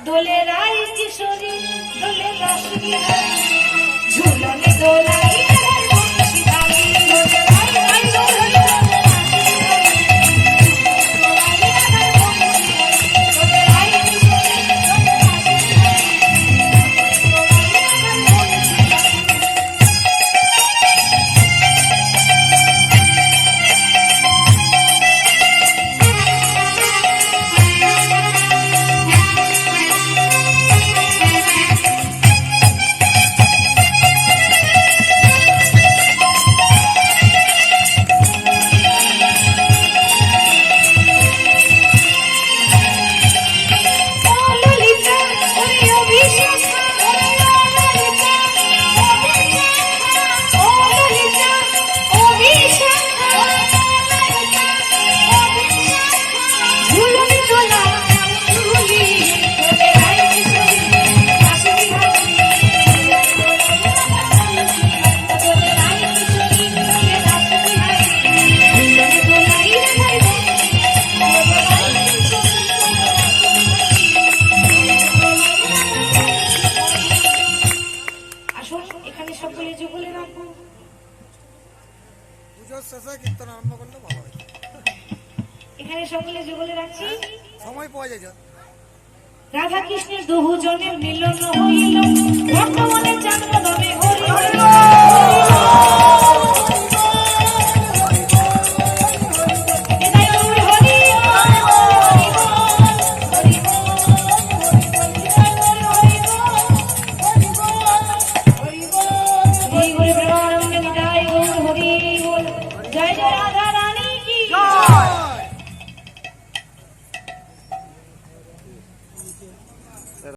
দোলে রাই কিশোরী দোলে দাস বিহারী ঝুলনে দোলাই এখানে সকলে যুগলে রাখছি সময় পাওয়া যায় রাধা কৃষ্ণের দুজনের মিলন হইল বর্তমানে চাঁদ হরি হরি